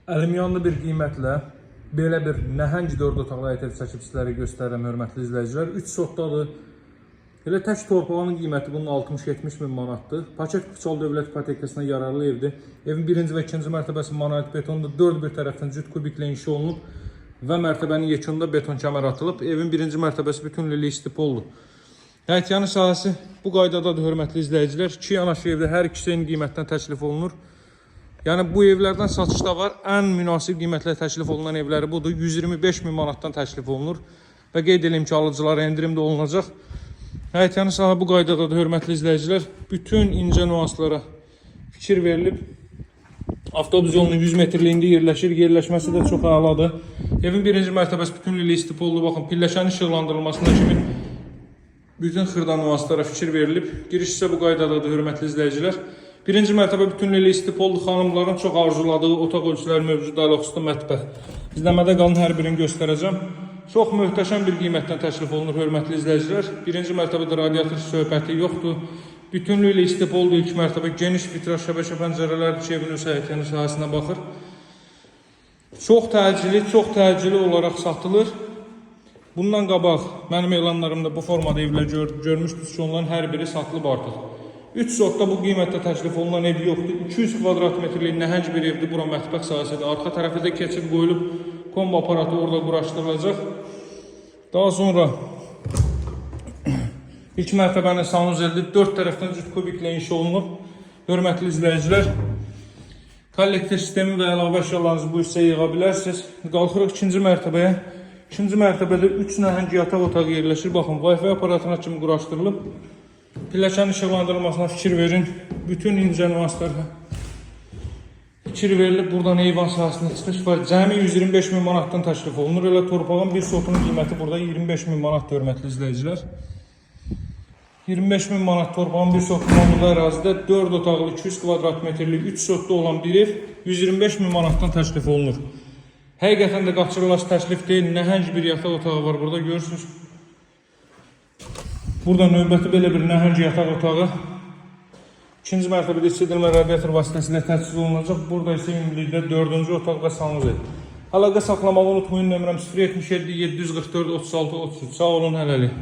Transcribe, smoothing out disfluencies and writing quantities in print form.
Əlimyanlı bir qiymətlə belə bir nəhəng 4 otaqlı həyət evi çəkib sizlərə göstərirəm, hörmətli izləyicilər. 3 sotdadır. Elə tək torpağının qiyməti bunun 60-70 min manatdır. Paket Kuçal Dövlət İpotekasına yararlı evdir. Evin 1-ci və 2-ci mərtəbəsi monolit betondur. 4 bir tərəfdən cüt kubiklə inşa olunub və mərtəbənin yekununda beton kəmər atılıb. Evin 1-ci mərtəbəsi bütünlüyü istipoldur. Həyət yanı sahəsi bu qaydadadır, hörmətli izləyicilər. 2 yanaşı evdə hər ikisi eyni qiymətdən təklif olunur. Yəni bu evlərdən satışda var. Ən münasib qiymətlə təklif olunan evləri budur. 125 min manatdan təklif olunur və qeyd edeyim ki, alıcılara endirim də olunacaq. Həyət yanı sahə bu qaydadadır, hörmətli izləyicilər. Bütün incə nüanslara fikir verilib. Avtobus yolunun 100 metrliyində yerləşir. Yerləşməsi də çox əladır. Evin 1-ci mərtəbəsi bütünlüyü istipoldur. Baxın, pilləkənin işıqlandırılmasına kimi bütün xırda nüanslara fikir verilib. Giriş isə bu qaydadadır, hörmətli izləyicilər. 1-ci mərtəbə bütünlüyü istipoldur. Xanımların çox arzuladığı otaq ölçüləri mövcud, dialoqsuzda mətbəx. İzləmədə qalın, hər birini göstərəcəm. Çox möhtəşəm bir qiymətdən təklif olunur, hörmətli izləyicilər. 1-ci mərtəbədə radiator söhbəti yoxdur. Bütünlüyü istipoldur. İlk mərtəbə geniş vitraj şəbəkə pəncərələr evin öz həyətinin sahəsinə baxır. Çox təcili olaraq satılır. Bundan qabaq mənim elanlarımda bu formada evlər görmüşdünüz ki, onların hər biri satılıb artıq. 3 sotda bu qiymətdə təklif olunan ev yoxdur. 200 kvadrat metrlik nəhəng bir evdir. Bura mətbəx sahəsidir. Arxa tərəfə də keçid qoyulub, kombo aparatı orada quraşdırılacaq. Daha sonra ilk mərtəbənin sanuzeldir. 4 tərəfdən cüt kubiklə inşa olunub. Hörmətli izləyicilər, kollektor sistemi və əlavə əşyalarınızı bu hissəyə yığa bilərsiniz. Qalxırıq 2-ci mərtəbəyə. 2-ci mərtəbədə 3 nəhəng yataq otağı yerləşir. Baxın, Wi-Fi aparatına kimi quraşdırılıb. Pilləkənin işıqlandırılmasına fikir verin. Bütün incə nüanslara fikir verilib. Buradan eyvan sahəsində çıxış var. Cəmi 125 min manatdan təklif olunur. Elə torpağın bir sotunun qiyməti burada 25 min manatdır, hörmətli izləyicilər. 25 min manat torpağın bir sotunun olduğu ərazidə 4 otaqlı 200 kvadrat metrlik 3 sotda olan bir ev 125 min manatdan təklif olunur. Həqiqətən də qaçırılası təklif deyil. Nəhəng bir yataq otağı var burada, görürsünüz. Burada növbəti belə bir nəhəng yataq otağı 2-ci mərtəbədə istidilmə radiator vasitəsilə təchiz olunacaq. Burada isə ümumilikdə 4-cü otaq və sanuzel. Əlaqə saxlamağı unutmayın. Nömrəm 077 744 36 33. Sağ olun, hələlik.